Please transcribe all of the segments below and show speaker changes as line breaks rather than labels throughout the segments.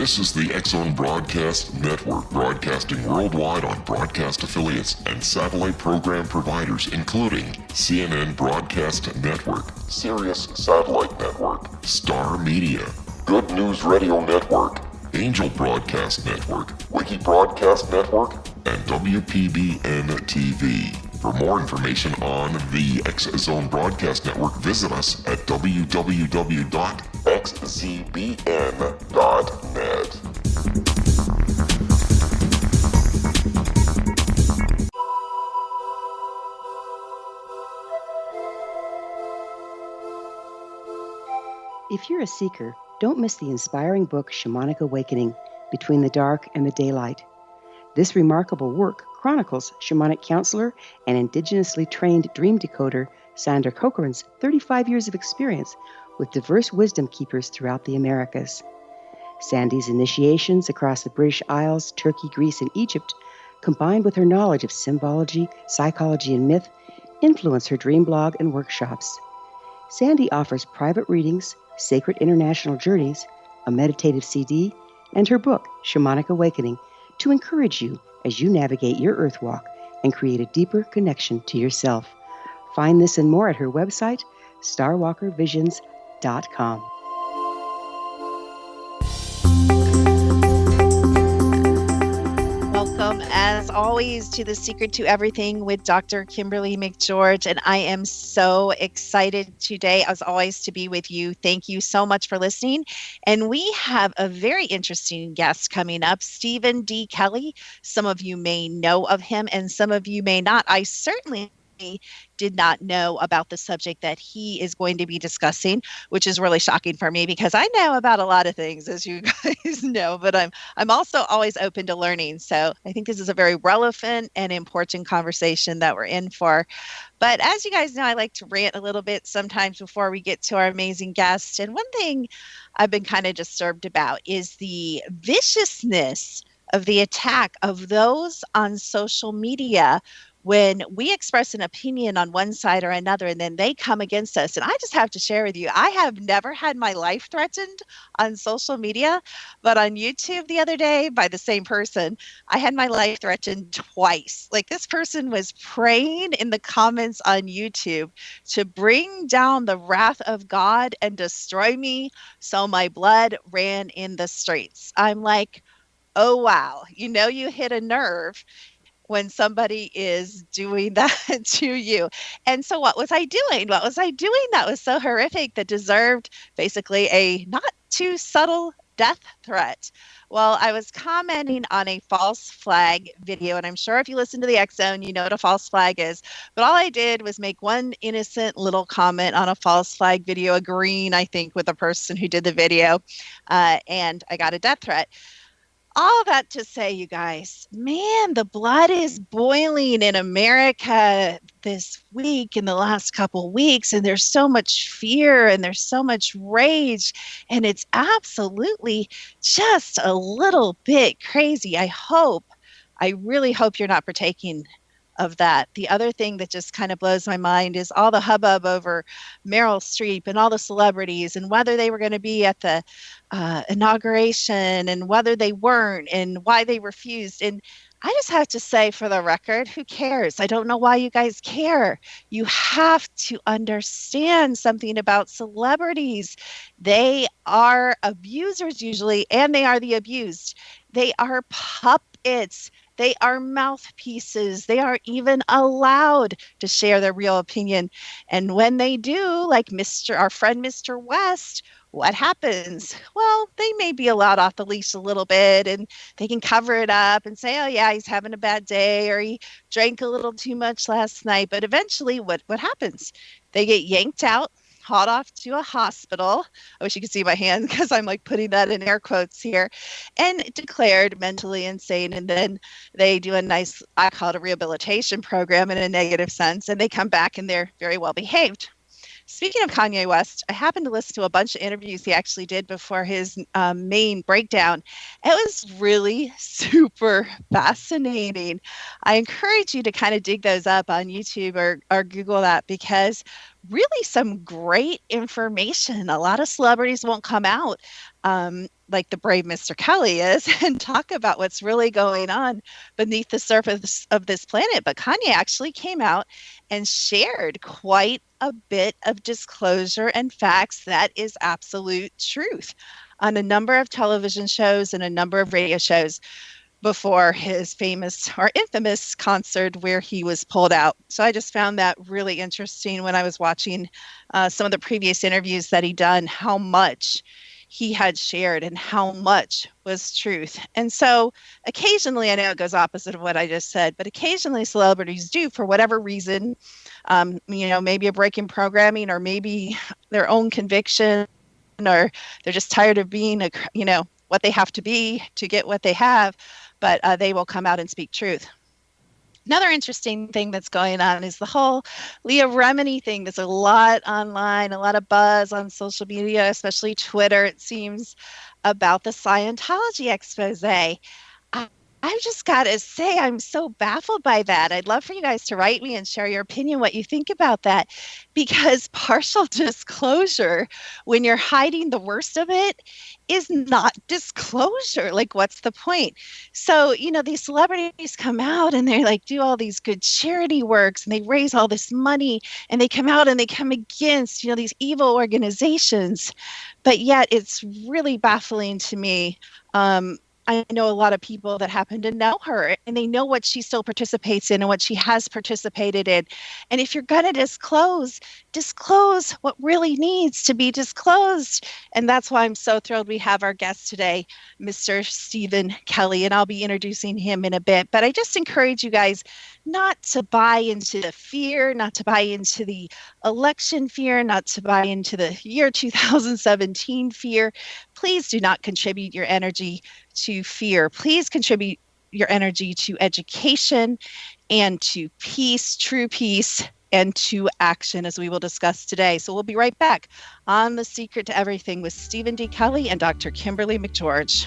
This is the X-Zone Broadcast Network, broadcasting worldwide on broadcast affiliates and satellite program providers, including CNN Broadcast Network, Sirius Satellite Network, Star Media, Good News Radio Network, Angel Broadcast Network, Wiki Broadcast Network, and WPBN TV. For more information on the X-Zone Broadcast Network, visit us at www.xzbn.net.
If you're a seeker, don't miss the inspiring book Shamanic Awakening, Between the Dark and the Daylight. This remarkable work chronicles shamanic counselor and indigenously trained dream decoder Sandra Cochran's 35 years of experience with diverse wisdom keepers throughout the Americas. Sandy's initiations across the British Isles, Turkey, Greece, and Egypt, combined with her knowledge of symbology, psychology, and myth, influence her dream blog and workshops. Sandy offers private readings, sacred international journeys, a meditative CD, and her book, Shamanic Awakening, to encourage you as you navigate your earth walk and create a deeper connection to yourself. Find this and more at her website, starwalkervisions.com.
Welcome, as always, to The Secret to Everything with Dr. Kimberly McGeorge, and I am so excited today, as always, to be with you. Thank you so much for listening, and we have a very interesting guest coming up, Stephen D. Kelley. Some of you may know of him, and some of you may not. I certainly did not know about the subject that he is going to be discussing, which is really shocking for me because I know about a lot of things, as you guys know, but I'm also always open to learning. So I think this is a very relevant and important conversation that we're in for. But as you guys know, I like to rant a little bit sometimes before we get to our amazing guest. And one thing I've been kind of disturbed about is the viciousness of the attack of those on social media when we express an opinion on one side or another, and then they come against us. And I just have to share with you, I have never had my life threatened on social media, but on YouTube the other day by the same person, I had my life threatened twice. Like, this person was praying in the comments on YouTube to bring down the wrath of God and destroy me, so my blood ran in the streets. I'm like, oh, wow, you hit a nerve when somebody is doing that to you. And so what was I doing? What was I doing that was so horrific that deserved basically a not too subtle death threat? Well, I was commenting on a false flag video, and I'm sure if you listen to the X Zone, you know what a false flag is. But all I did was make one innocent little comment on a false flag video, agreeing, I think, with the person who did the video, and I got a death threat. All that to say, you guys, man, the blood is boiling in America this week, in the last couple weeks, and there's so much fear and there's so much rage, and it's absolutely just a little bit crazy. I really hope you're not partaking of that. The other thing that just kind of blows my mind is all the hubbub over Meryl Streep and all the celebrities and whether they were going to be at the inauguration and whether they weren't and why they refused. And I just have to say, for the record, who cares? I don't know why you guys care. You have to understand something about celebrities. They are abusers usually, and they are the abused. They are puppets. They are mouthpieces. They aren't even allowed to share their real opinion. And when they do, like our friend Mr. West, what happens? Well, they may be allowed off the leash a little bit, and they can cover it up and say, oh yeah, he's having a bad day, or he drank a little too much last night. But eventually what happens? They get yanked out, hauled off to a hospital. I wish you could see my hand because I'm like putting that in air quotes here, and declared mentally insane. And then they do a nice, I call it a rehabilitation program in a negative sense, and they come back and they're very well behaved. Speaking of Kanye West, I happened to listen to a bunch of interviews he actually did before his main breakdown. It was really super fascinating. I encourage you to kind of dig those up on YouTube or Google that, because really some great information. A lot of celebrities won't come out like the brave Mr. Kelley is and talk about what's really going on beneath the surface of this planet. But Kanye actually came out and shared quite a bit of disclosure and facts that is absolute truth on a number of television shows and a number of radio shows before his famous or infamous concert where he was pulled out. So I just found that really interesting when I was watching some of the previous interviews that he'd done, how much he had shared and how much was truth. And so occasionally, I know it goes opposite of what I just said, but occasionally celebrities do, for whatever reason, maybe a break in programming or maybe their own conviction, or they're just tired of being what they have to be to get what they have, but they will come out and speak truth. Another interesting thing that's going on is the whole Leah Remini thing. There's a lot online, a lot of buzz on social media, especially Twitter, it seems, about the Scientology expose. I've just got to say, I'm so baffled by that. I'd love for you guys to write me and share your opinion, what you think about that, because partial disclosure, when you're hiding the worst of it, is not disclosure. Like, what's the point? So, these celebrities come out and they do all these good charity works and they raise all this money and they come out and they come against, these evil organizations. But yet it's really baffling to me. I know a lot of people that happen to know her and they know what she still participates in and what she has participated in. And if you're going to disclose what really needs to be disclosed. And that's why I'm so thrilled we have our guest today, Mr. Stephen Kelley, and I'll be introducing him in a bit. But I just encourage you guys not to buy into the fear, not to buy into the election fear, not to buy into the year 2017 fear. Please do not contribute your energy to fear. Please contribute your energy to education and to peace, true peace, and to action, as we will discuss today. So we'll be right back on The Secret to Everything with Stephen D. Kelley and Dr. Kimberly McGeorge.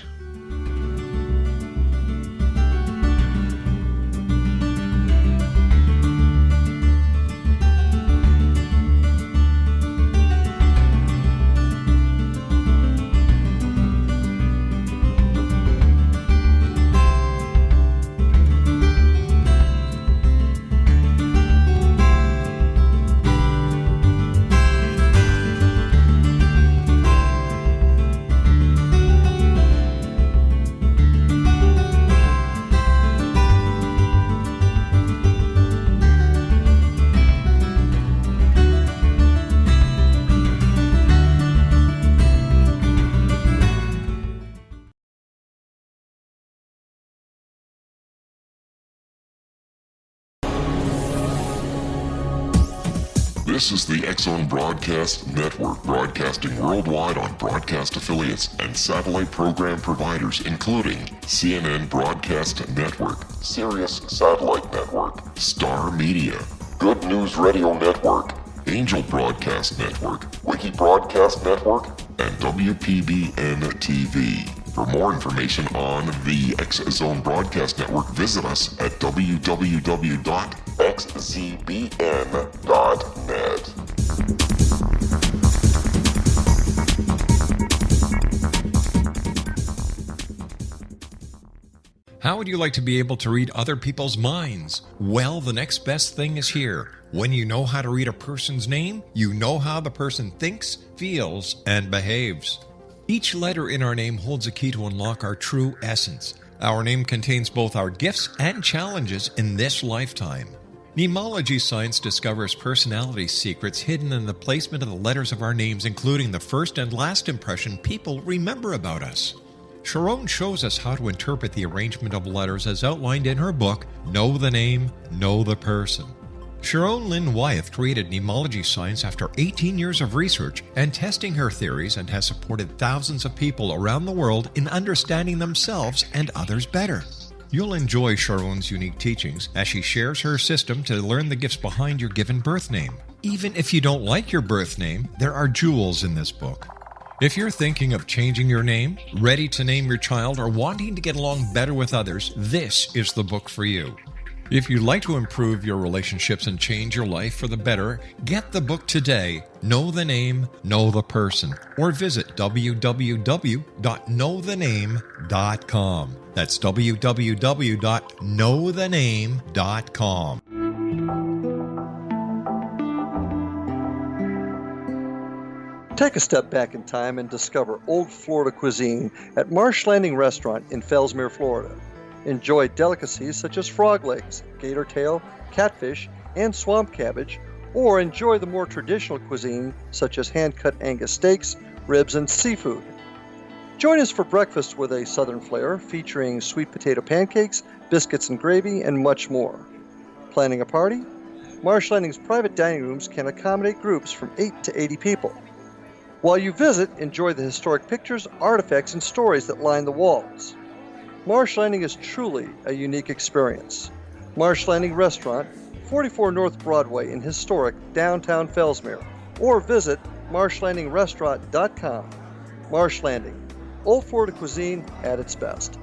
This is the X-Zone Broadcast Network, broadcasting worldwide on broadcast affiliates and satellite program providers, including CNN Broadcast Network, Sirius Satellite Network, Star Media, Good News Radio Network, Angel Broadcast Network, Wiki Broadcast Network, and WPBN TV. For more information on the X-Zone Broadcast Network, visit us at www.xzbn.net.
How would you like to be able to read other people's minds? Well, the next best thing is here. When you know how to read a person's name, you know how the person thinks, feels, and behaves. Each letter in our name holds a key to unlock our true essence. Our name contains both our gifts and challenges in this lifetime. Mnemology science discovers personality secrets hidden in the placement of the letters of our names, including the first and last impression people remember about us. Sharon shows us how to interpret the arrangement of letters as outlined in her book, Know the Name, Know the Person. Sharon Lynn Wyeth created mnemology science after 18 years of research and testing her theories, and has supported thousands of people around the world in understanding themselves and others better. You'll enjoy Sharon's unique teachings as she shares her system to learn the gifts behind your given birth name. Even if you don't like your birth name, there are jewels in this book. If you're thinking of changing your name, ready to name your child, or wanting to get along better with others, this is the book for you. If you'd like to improve your relationships and change your life for the better, get the book today, Know the Name, Know the Person, or visit www.knowthename.com. That's www.knowthename.com.
Take a step back in time and discover old Florida cuisine at Marsh Landing Restaurant in Fellsmere, Florida. Enjoy delicacies such as frog legs, gator tail, catfish, and swamp cabbage, or enjoy the more traditional cuisine such as hand-cut Angus steaks, ribs, and seafood. Join us for breakfast with a southern flair featuring sweet potato pancakes, biscuits and gravy, and much more. Planning a party? Marsh Landing's private dining rooms can accommodate groups from 8 to 80 people. While you visit, enjoy the historic pictures, artifacts, and stories that line the walls. Marsh Landing is truly a unique experience. Marsh Landing Restaurant, 44 North Broadway in historic downtown Fellsmere, or visit marshlandingrestaurant.com. Marsh Landing, old Florida cuisine at its best.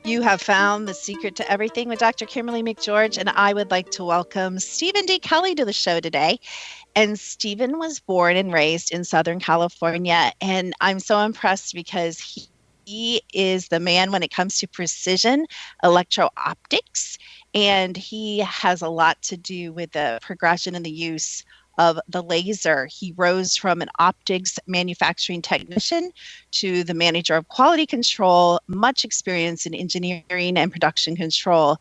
You have found the secret to everything with Dr. Kimberly McGeorge, and I would like to welcome Stephen D. Kelley to the show today. And Stephen was born and raised in Southern California, and I'm so impressed because he is the man when it comes to precision electro-optics, and he has a lot to do with the progression and the use of the laser. He rose from an optics manufacturing technician to the manager of quality control, much experience in engineering and production control.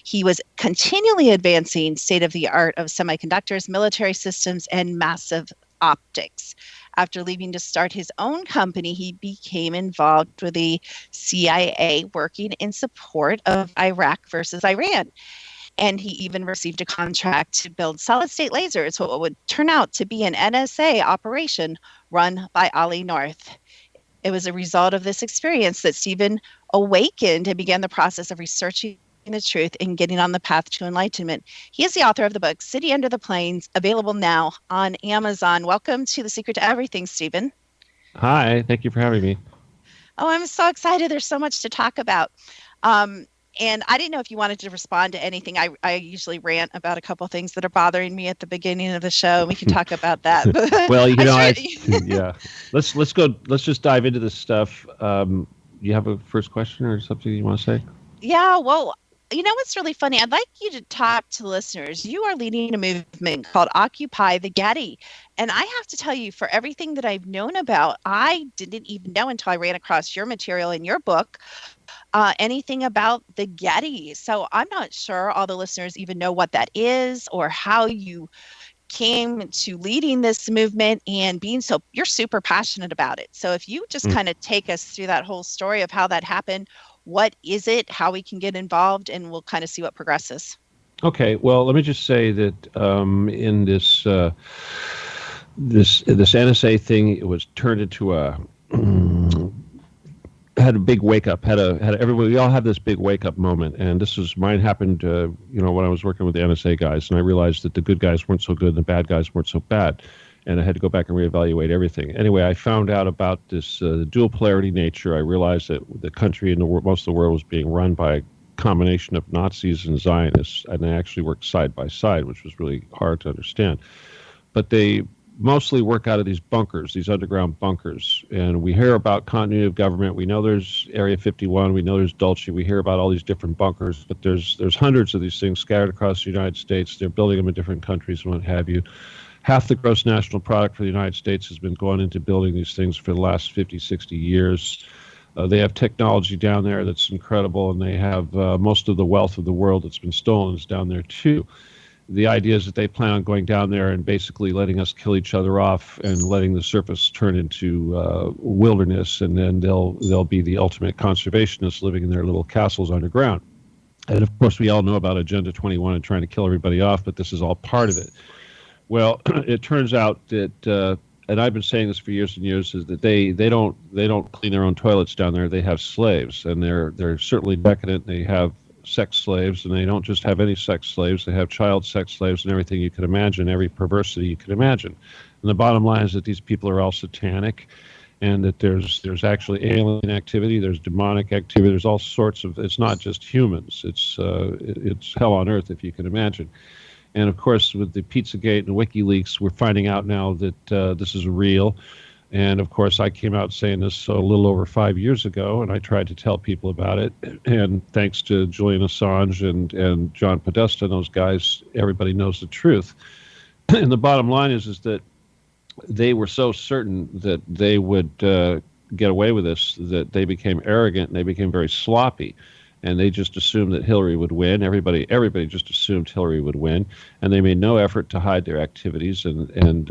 He was continually advancing state-of-the-art of semiconductors, military systems, and massive optics. After leaving to start his own company, he became involved with the CIA working in support of Iraq versus Iran. And he even received a contract to build solid-state lasers, what would turn out to be an NSA operation run by Ollie North. It was a result of this experience that Stephen awakened and began the process of researching the truth and getting on the path to enlightenment. He is the author of the book, City Under the Plains, available now on Amazon. Welcome to The Secret to Everything, Stephen.
Hi, thank you for having me.
Oh, I'm so excited. There's so much to talk about. And I didn't know if you wanted to respond to anything. I usually rant about a couple things that are bothering me at the beginning of the show. We can talk about that.
Well, yeah. Let's go. Let's just dive into this stuff. You have a first question or something you want to say?
Yeah. Well, you know what's really funny? I'd like you to talk to the listeners. You are leading a movement called Occupy the Getty. And I have to tell you, for everything that I've known about, I didn't even know until I ran across your material in your book, anything about the Getty. So I'm not sure all the listeners even know what that is or how you came to leading this movement and you're super passionate about it. So if you just kind of take us through that whole story of how that happened, what is it, how we can get involved, and we'll kind of see what progresses.
Okay. Well, let me just say that in this NSA thing, it was turned into had a big wake up. We all have this big wake up moment, and mine happened. When I was working with the NSA guys, and I realized that the good guys weren't so good and the bad guys weren't so bad, and I had to go back and reevaluate everything. Anyway, I found out about this dual polarity nature. I realized that the country and most of the world was being run by a combination of Nazis and Zionists, and they actually worked side by side, which was really hard to understand. But they mostly work out of these bunkers, these underground bunkers. And we hear about continuity of government. We know there's Area 51. We know there's Dulce. We hear about all these different bunkers, but there's hundreds of these things scattered across the United States. They're building them in different countries and what have you. Half the gross national product for the United States has been going into building these things for the last 50, 60 years. They have technology down there that's incredible, and they have most of the wealth of the world that's been stolen is down there too. The idea is that they plan on going down there and basically letting us kill each other off and letting the surface turn into wilderness, and then they'll be the ultimate conservationists living in their little castles underground. And of course, we all know about Agenda 21 and trying to kill everybody off, but this is all part of it. Well, it turns out that, and I've been saying this for years and years, is that they don't clean their own toilets down there. They have slaves, and they're certainly decadent. They have sex slaves, and they don't just have any sex slaves. They have child sex slaves and everything you can imagine, every perversity you can imagine. And the bottom line is that these people are all satanic, and that there's actually alien activity, there's demonic activity, there's all sorts of. It's not just humans. It's hell on earth, if you can imagine. And of course, with the Pizzagate and WikiLeaks, we're finding out now that this is real. And of course, I came out saying this a little over 5 years ago, and I tried to tell people about it. And thanks to Julian Assange and John Podesta, those guys, everybody knows the truth. And the bottom line is that they were so certain that they would get away with this that they became arrogant and they became very sloppy. And they just assumed that Hillary would win. Everybody just assumed Hillary would win, and they made no effort to hide their activities. And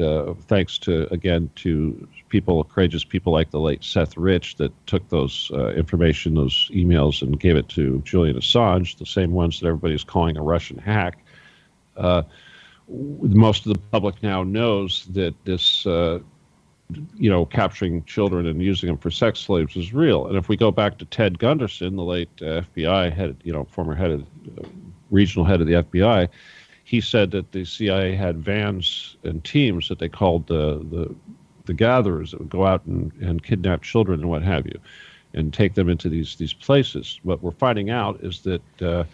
thanks to people, courageous people like the late Seth Rich, that took those information, those emails, and gave it to Julian Assange, the same ones that everybody's calling a Russian hack. Most of the public now knows that this capturing children and using them for sex slaves is real. And if we go back to Ted Gunderson, the late FBI head, former head of regional head of the FBI, he said that the CIA had vans and teams that they called the gatherers that would go out and kidnap children and what have you, and take them into these places. What we're finding out is that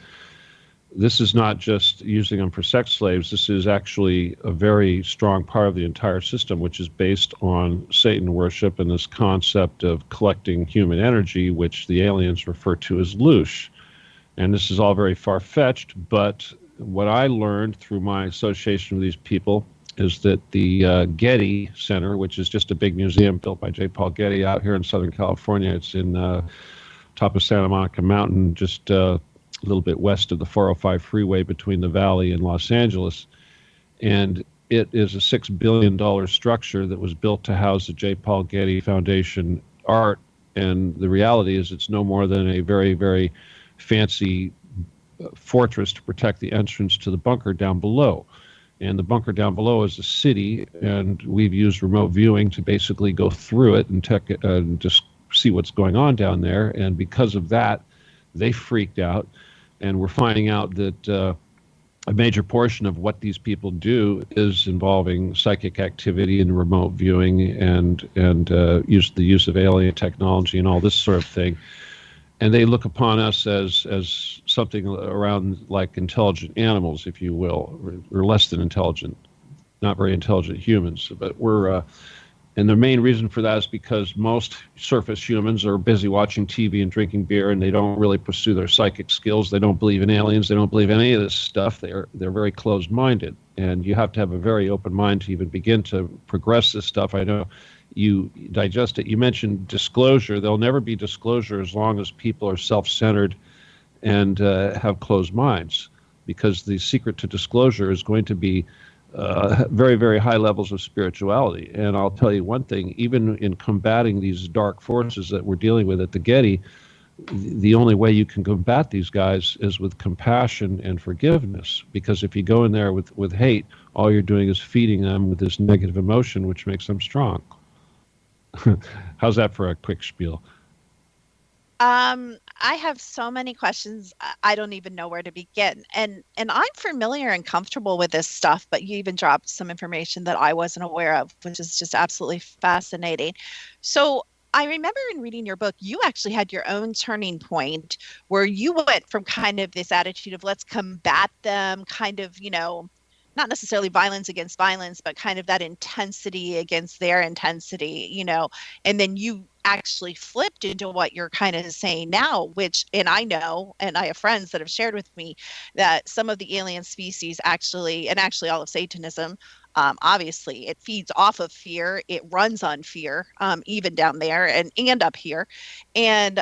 this is not just using them for sex slaves. This is actually a very strong part of the entire system, which is based on Satan worship and this concept of collecting human energy, which the aliens refer to as loosh. And this is all very far-fetched, but what I learned through my association with these people is that the Getty Center, which is just a big museum built by J. Paul Getty out here in Southern California, it's in top of Santa Monica Mountain, just a little bit west of the 405 freeway between the Valley and Los Angeles. And it is a $6 billion structure that was built to house the J. Paul Getty Foundation art. And the reality is it's no more than a very, very fancy fortress to protect the entrance to the bunker down below. And the bunker down below is a city, and we've used remote viewing to basically go through it and just see what's going on down there. And because of that, they freaked out. And we're finding out that a major portion of what these people do is involving psychic activity and remote viewing and the use of alien technology and all this sort of thing. And they look upon us as something around like intelligent animals, if you will, or less than intelligent, not very intelligent humans. But we're and the main reason for that is because most surface humans are busy watching TV and drinking beer, and they don't really pursue their psychic skills. They don't believe in aliens. They don't believe any of this stuff. They're very closed-minded, and you have to have a very open mind to even begin to progress this stuff. I know you digest it. You mentioned disclosure. There'll never be disclosure as long as people are self-centered and have closed minds, because the secret to disclosure is going to be very, very high levels of spirituality. And I'll tell you one thing, even in combating these dark forces that we're dealing with at the Getty, the only way you can combat these guys is with compassion and forgiveness. Because if you go in there with hate, all you're doing is feeding them with this negative emotion, which makes them strong. How's that for a quick spiel?
I have so many questions. I don't even know where to begin. And I'm familiar and comfortable with this stuff, but you even dropped some information that I wasn't aware of, which is just absolutely fascinating. So I remember in reading your book, you actually had your own turning point where you went from kind of this attitude of let's combat them, kind of, not necessarily violence against violence, but kind of that intensity against their intensity, and then you actually flipped into what you're kind of saying now, and I know, and I have friends that have shared with me that some of the alien species actually all of Satanism, obviously it feeds off of fear. It runs on fear, even down there and up here and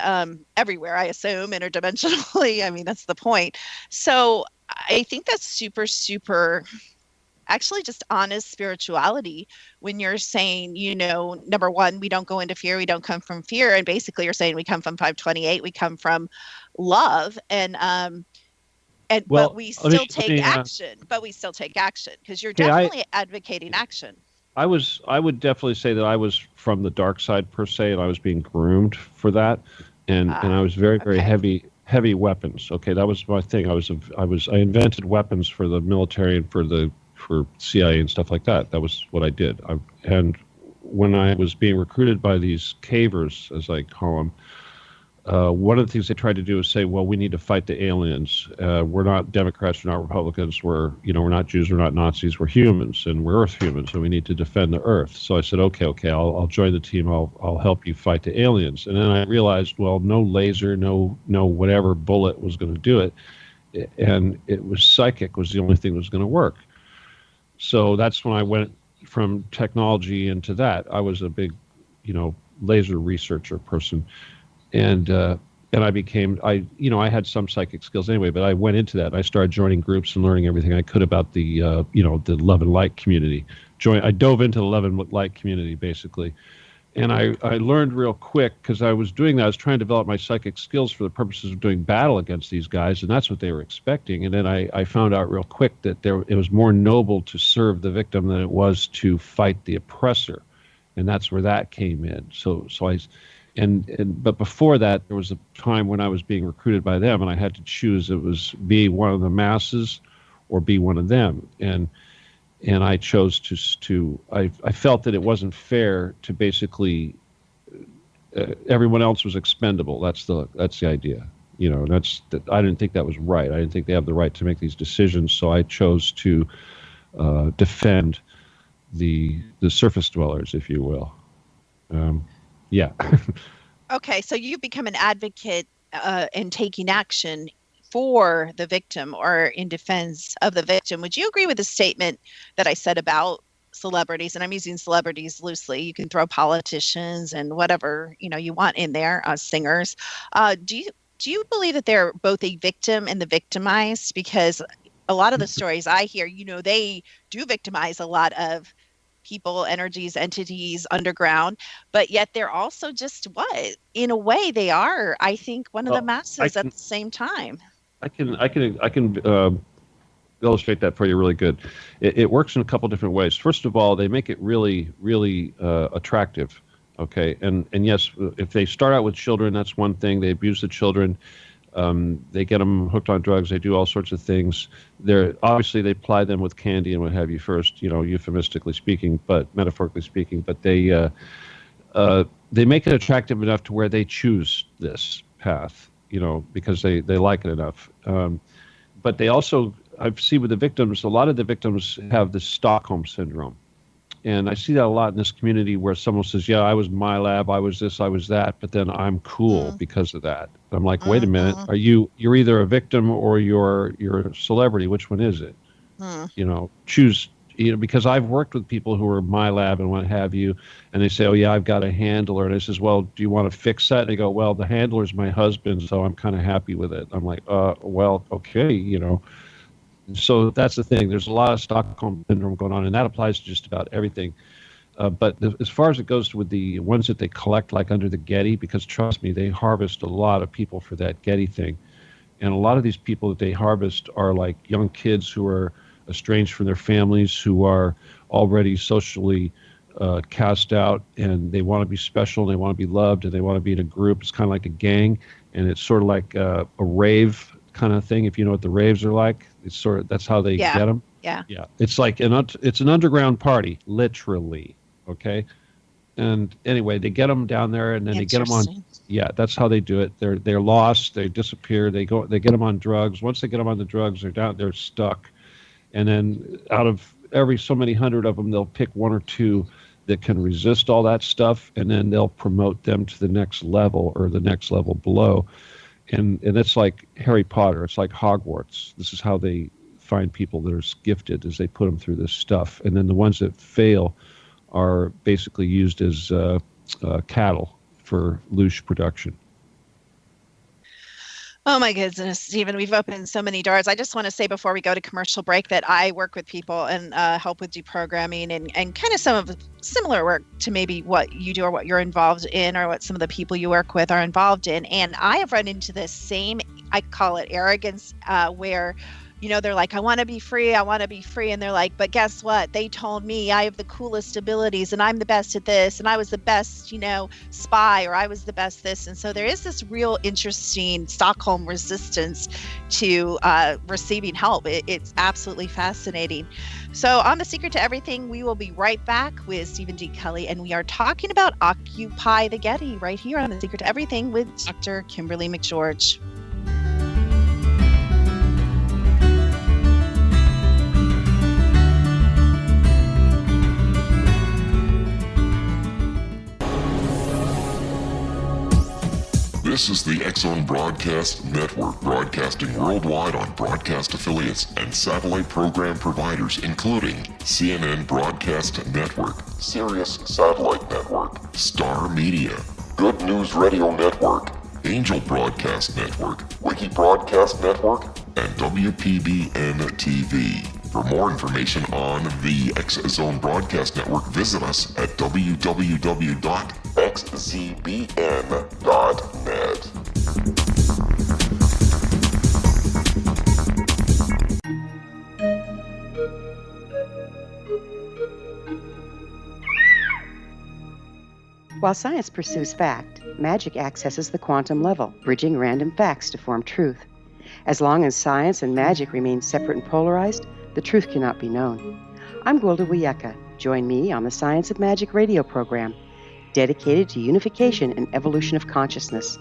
everywhere, I assume, interdimensionally. I mean, that's the point. So I think that's super, super actually just honest spirituality when you're saying, number one, we don't go into fear. We don't come from fear. And basically you're saying we come from 528. We come from love. But we still take action. But we still take action because you're definitely advocating action.
I would definitely say that I was from the dark side per se, and I was being groomed for that. And I was very, very heavy weapons. Okay, that was my thing. I invented weapons for the military and for CIA and stuff like that. That was what I did. And when I was being recruited by these cavers, as I call them, one of the things they tried to do is say, well, we need to fight the aliens. We're not Democrats, we're not Republicans, we're not Jews, we're not Nazis, we're humans, and we're Earth humans, and we need to defend the Earth. So I said, okay, I'll join the team. I'll help you fight the aliens. And then I realized, well, no laser, no whatever bullet was going to do it, and it was psychic was the only thing that was going to work. So that's when I went from technology into that. I was a big, laser researcher person. And I became, I had some psychic skills anyway, but I went into that. And I started joining groups and learning everything I could about the, the love and light community. I dove into the love and light community, basically. And I learned real quick, because I was doing that. I was trying to develop my psychic skills for the purposes of doing battle against these guys, and that's what they were expecting. And then I found out real quick that it was more noble to serve the victim than it was to fight the oppressor. And that's where that came in. But before that, there was a time when I was being recruited by them, and I had to choose. It was be one of the masses or be one of them. And I chose I felt that it wasn't fair to basically everyone else was expendable. That's the idea. I didn't think that was right. I didn't think they have the right to make these decisions. So I chose to defend the surface dwellers, if you will. Yeah.
Okay, so you've become an advocate and taking action for the victim or in defense of the victim. Would you agree with the statement that I said about celebrities? And I'm using celebrities loosely. You can throw politicians and whatever you want in there, singers. Do you believe that they're both a victim and the victimized? Because a lot of the stories I hear, they do victimize a lot of people, energies, entities underground, but yet they're also just in a way they are, I think, one of the masses at the same time.
I can illustrate that for you really good. It works in a couple different ways. First of all, they make it really, really attractive. Okay, and yes, if they start out with children, that's one thing. They abuse the children. They get them hooked on drugs. They do all sorts of things. Obviously they ply them with candy and what have you first, euphemistically speaking, but metaphorically speaking. But they make it attractive enough to where they choose this path, because they like it enough. But they also, I see with the victims, a lot of the victims have this Stockholm syndrome. And I see that a lot in this community where someone says, yeah, I was my lab, I was this, I was that, but then I'm cool because of that. I'm like, wait a minute, you're either a victim or you're a celebrity. Which one is it? Choose, because I've worked with people who are my lab and what have you, and they say, oh yeah, I've got a handler. And I says, well, do you want to fix that? And they go, well, the handler's my husband, so I'm kind of happy with it. I'm like, well, okay, So that's the thing. There's a lot of Stockholm syndrome going on, and that applies to just about everything. But as far as it goes with the ones that they collect, like under the Getty, because trust me, they harvest a lot of people for that Getty thing. And a lot of these people that they harvest are like young kids who are estranged from their families, who are already socially cast out, and they want to be special, and they want to be loved, and they want to be in a group. It's kind of like a gang, and it's sort of like a rave kind of thing, if you know what the raves are like. It's sort of, that's how they get them. Yeah. It's like it's an underground party, literally. Okay. And anyway, they get them down there, and then they get them on. Yeah, that's how they do it. They're lost. They disappear. They get them on drugs. Once they get them on the drugs, they're stuck. And then out of every so many hundred of them, they'll pick one or two that can resist all that stuff, and then they'll promote them to the next level or the next level below. And it's like Harry Potter. It's like Hogwarts. This is how they find people that are gifted, as they put them through this stuff. And then the ones that fail are basically used as cattle for loose production.
Oh my goodness, Stephen, we've opened so many doors. I just want to say before we go to commercial break that I work with people and help with deprogramming and kind of some of similar work to maybe what you do or what you're involved in or what some of the people you work with are involved in. And I have run into this same, I call it arrogance, where they're like, I want to be free. I want to be free. And they're like, but guess what? They told me I have the coolest abilities and I'm the best at this. And I was the best, spy, or I was the best this. And so there is this real interesting Stockholm resistance to receiving help. It's absolutely fascinating. So on The Secret to Everything, we will be right back with Stephen D. Kelley, and we are talking about Occupy the Getty right here on The Secret to Everything with Dr. Kimberly McGeorge.
This is the X-Zone Broadcast Network, broadcasting worldwide on broadcast affiliates and satellite program providers, including CNN Broadcast Network, Sirius Satellite Network, Star Media, Good News Radio Network, Angel Broadcast Network, Wiki Broadcast Network, and WPBN TV. For more information on the X-Zone Broadcast Network, visit us at www.xzbn.net.
While science pursues fact, magic accesses the quantum level, bridging random facts to form truth. As long as science and magic remain separate and polarized, the truth cannot be known. I'm Gwilda Wiyaka. Join me on the Science of Magic radio program, dedicated to unification and evolution of consciousness.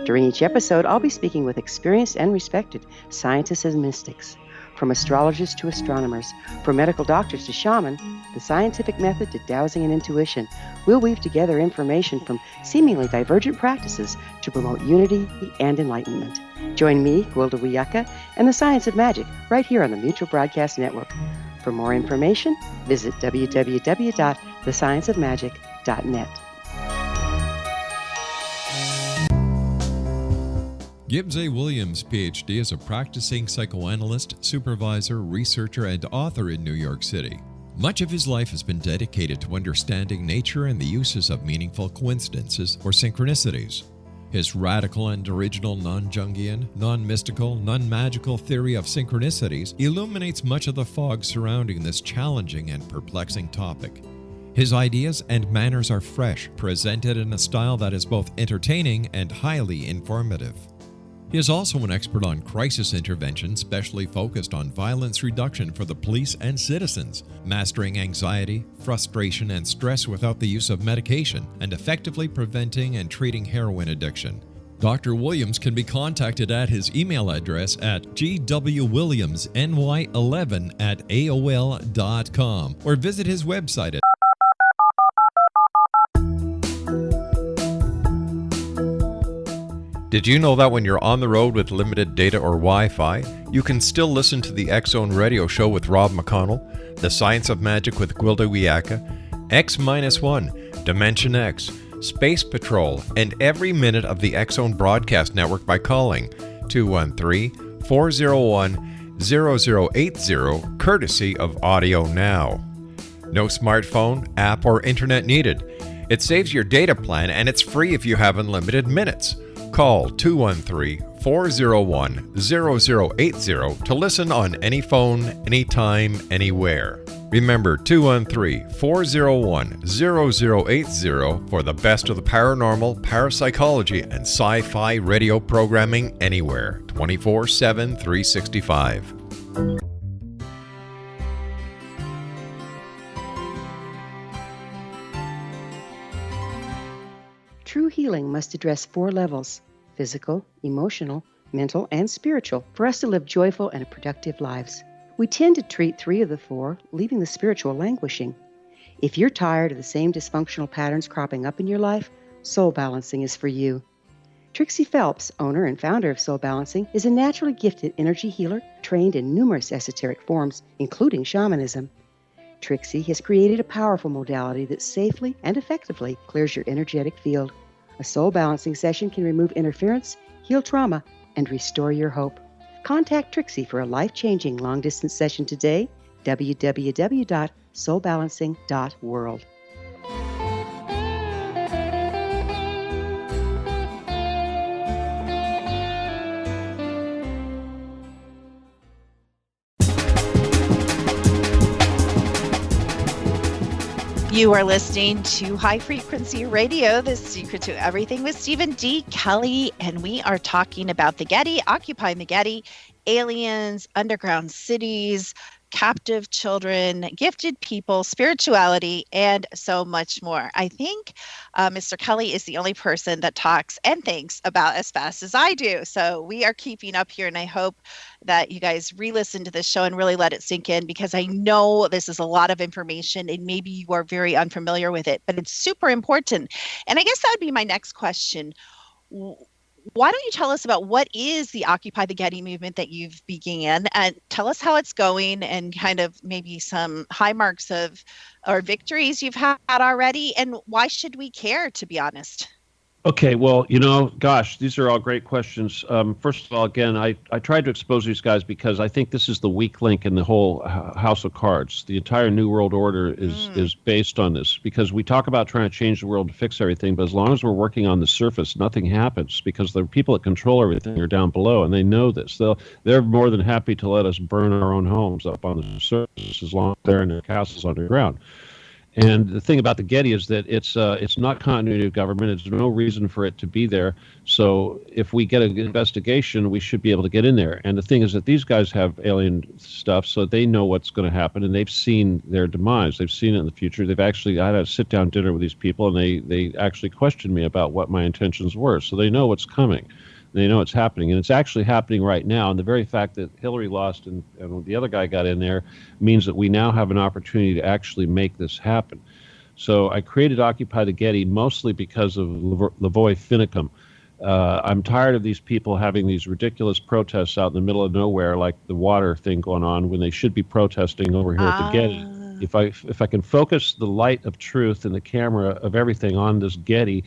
During each episode, I'll be speaking with experienced and respected scientists and mystics. From astrologers to astronomers, from medical doctors to shaman, the scientific method to dowsing and intuition, we'll weave together information from seemingly divergent practices to promote unity and enlightenment. Join me, Gwilda Wiyaka, and the Science of Magic right here on the Mutual Broadcast Network. For more information, visit www.thescienceofmagic.net.
Gibbs A. Williams, Ph.D., is a practicing psychoanalyst, supervisor, researcher, and author in New York City. Much of his life has been dedicated to understanding nature and the uses of meaningful coincidences or synchronicities. His radical and original non-Jungian, non-mystical, non-magical theory of synchronicities illuminates much of the fog surrounding this challenging and perplexing topic. His ideas and manners are fresh, presented in a style that is both entertaining and highly informative. He is also an expert on crisis intervention, specially focused on violence reduction for the police and citizens, mastering anxiety, frustration, and stress without the use of medication, and effectively preventing and treating heroin addiction. Dr. Williams can be contacted at his email address at gwwilliamsny11@aol.com or visit his website at Did you know that when you're on the road with limited data or Wi-Fi, you can still listen to the X-Zone Radio Show with Rob McConnell, The Science of Magic with Gwilda Wiyaka, X-1, Dimension X, Space Patrol, and every minute of the X-Zone Broadcast Network by calling 213-401-0080, courtesy of Audio Now. No smartphone, app, or internet needed. It saves your data plan and it's free if you have unlimited minutes. Call 213-401-0080 to listen on any phone, anytime, anywhere. Remember 213-401-0080 for the best of the paranormal, parapsychology, and sci-fi radio programming anywhere, 24/7, 365.
True healing must address 4 levels: physical, emotional, mental, and spiritual, for us to live joyful and productive lives. We tend to treat 3 of the 4, leaving the spiritual languishing. If you're tired of the same dysfunctional patterns cropping up in your life, Soul Balancing is for you. Trixie Phelps, owner and founder of Soul Balancing, is a naturally gifted energy healer trained in numerous esoteric forms, including shamanism. Trixie has created a powerful modality that safely and effectively clears your energetic field. A Soul Balancing session can remove interference, heal trauma, and restore your hope. Contact Trixie for a life-changing long-distance session today, www.soulbalancing.world.
You are listening to High Frequency Radio, The Secret to Everything with Stephen D. Kelley, and we are talking about the Getty, occupying the Getty, aliens, underground cities, captive children, gifted people, spirituality, and so much more. I think Mr. Kelley is the only person that talks and thinks about as fast as I do. So we are keeping up here, and I hope that you guys re-listen to this show and really let it sink in, because I know this is a lot of information and maybe you are very unfamiliar with it, but it's super important. And I guess that would be my next question. Why don't you tell us about what is the Occupy the Getty movement that you've began, and tell us how it's going and kind of maybe some high marks of or victories you've had already, and why should we care, to be honest?
Okay, well, gosh, these are all great questions. First of all, again, I tried to expose these guys because I think this is the weak link in the whole house of cards. The entire New World Order is based on this, because we talk about trying to change the world to fix everything, but as long as we're working on the surface, nothing happens, because the people that control everything are down below, and they know this. They're more than happy to let us burn our own homes up on the surface as long as they're in their castles underground. And the thing about the Getty is that it's not continuity of government. There's no reason for it to be there. So if we get an investigation, we should be able to get in there. And the thing is that these guys have alien stuff, so they know what's going to happen, and they've seen their demise. They've seen it in the future. I had a sit-down dinner with these people, and they actually questioned me about what my intentions were. So they know what's coming. They know it's happening, and it's actually happening right now. And the very fact that Hillary lost and the other guy got in there means that we now have an opportunity to actually make this happen. So I created Occupy the Getty mostly because of Lavoy Finicum. I'm tired of these people having these ridiculous protests out in the middle of nowhere, like the water thing going on, when they should be protesting over here at the Getty. If I can focus the light of truth and the camera of everything on this Getty,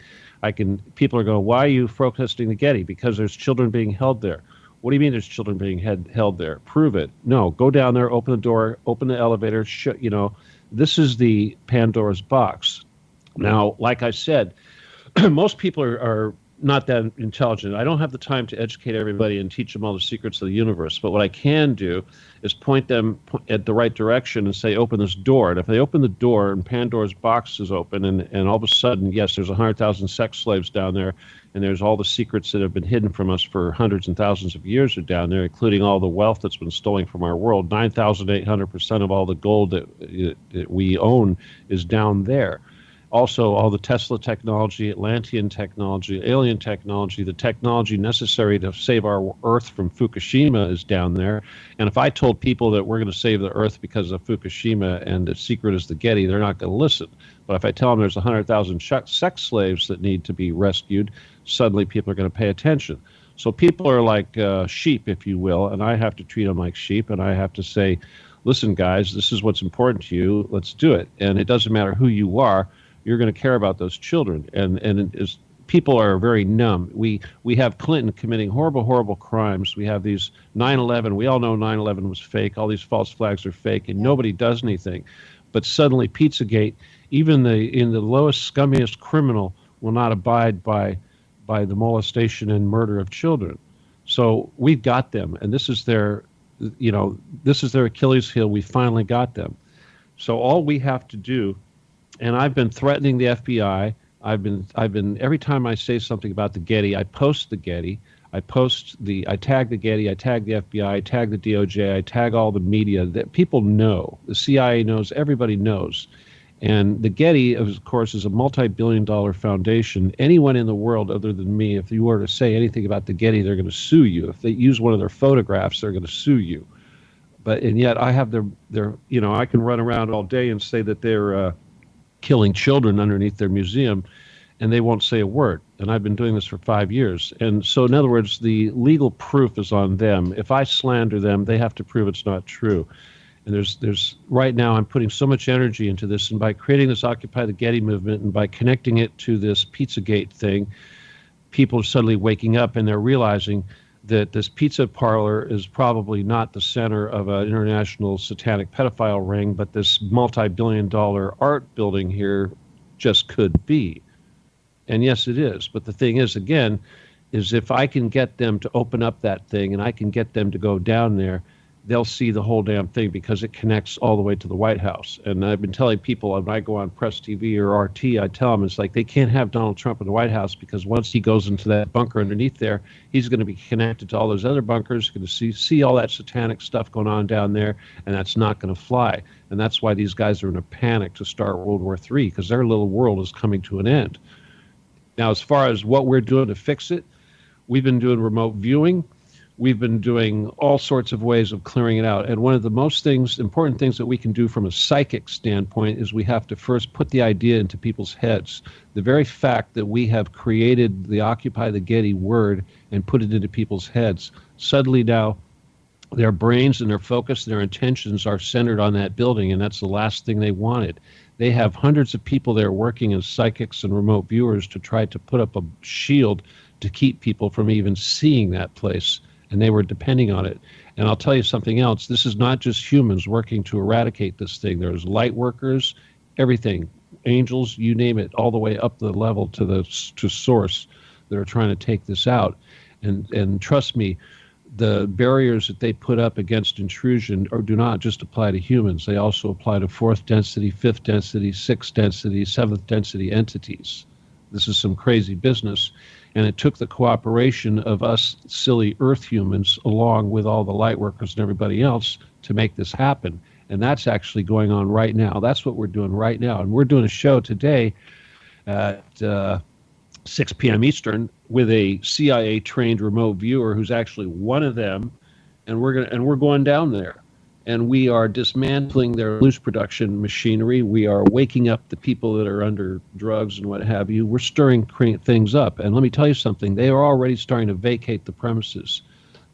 people are going, why are you protesting the Getty? Because there's children being held there. What do you mean there's children being held there? Prove it. No, go down there, open the door, open the elevator. This is the Pandora's box. Now, like I said, most people are not that intelligent. I don't have the time to educate everybody and teach them all the secrets of the universe. But what I can do is point them at the right direction and say, open this door. And if they open the door and Pandora's box is open, and all of a sudden, yes, there's 100,000 sex slaves down there, and there's all the secrets that have been hidden from us for hundreds and thousands of years are down there, including all the wealth that's been stolen from our world. 9,800% of all the gold that we own is down there. Also, all the Tesla technology, Atlantean technology, alien technology, the technology necessary to save our Earth from Fukushima is down there. And if I told people that we're going to save the Earth because of Fukushima and the secret is the Getty, they're not going to listen. But if I tell them there's 100,000 sex slaves that need to be rescued, suddenly people are going to pay attention. So people are like sheep, if you will, and I have to treat them like sheep, and I have to say, listen, guys, this is what's important to you. Let's do it. And it doesn't matter who you are. You're going to care about those children. And as people are very numb. We have Clinton committing horrible crimes. We have these 9/11. We all know 9/11 was fake. All these false flags are fake, and nobody does anything. But suddenly Pizzagate, even in the lowest, scummiest criminal will not abide by the molestation and murder of children. So we've got them, and this is their Achilles heel. We finally got them. So all we have to do. And I've been threatening the FBI. I've been every time I say something about the Getty, I post the Getty. I tag the Getty, I tag the FBI, I tag the DOJ, I tag all the media that people know. The CIA knows, everybody knows. And the Getty, of course, is a multi-billion-dollar foundation. Anyone in the world other than me, if you were to say anything about the Getty, they're going to sue you. If they use one of their photographs, they're going to sue you. And yet I have I can run around all day and say that they're killing children underneath their museum, and they won't say a word. And I've been doing this for 5 years. And so, in other words, the legal proof is on them. If I slander them, they have to prove it's not true. And there's right now, I'm putting so much energy into this, and by creating this Occupy the Getty movement and by connecting it to this Pizzagate thing, people are suddenly waking up and they're realizing that this pizza parlor is probably not the center of an international satanic pedophile ring, but this multi-billion-dollar art building here just could be. And yes, it is. But the thing is, again, is if I can get them to open up that thing and I can get them to go down there, they'll see the whole damn thing because it connects all the way to the White House. And I've been telling people when I go on Press TV or RT, I tell them it's like they can't have Donald Trump in the White House because once he goes into that bunker underneath there, he's going to be connected to all those other bunkers, going to see all that satanic stuff going on down there, and that's not going to fly. And that's why these guys are in a panic to start World War III, because their little world is coming to an end. Now, as far as what we're doing to fix it, we've been doing remote viewing. We've been doing all sorts of ways of clearing it out. And one of the most important things that we can do from a psychic standpoint is we have to first put the idea into people's heads. The very fact that we have created the Occupy the Getty word and put it into people's heads, suddenly now their brains and their focus, their intentions are centered on that building, and that's the last thing they wanted. They have hundreds of people there working as psychics and remote viewers to try to put up a shield to keep people from even seeing that place. And they were depending on it. And I'll tell you something else. This is not just humans working to eradicate this thing. There's light workers, everything, angels, you name it, all the way up the level to source that are trying to take this out. And trust me, the barriers that they put up against intrusion do not just apply to humans. They also apply to fourth density, fifth density, sixth density, seventh density entities. This is some crazy business. And it took the cooperation of us silly Earth humans along with all the light workers and everybody else to make this happen. And that's actually going on right now. That's what we're doing right now. And we're doing a show today at 6 p.m. Eastern with a CIA-trained remote viewer who's actually one of them. And we're going down there. And we are dismantling their loose production machinery. We are waking up the people that are under drugs and what have you. We're stirring things up. And let me tell you something. They are already starting to vacate the premises.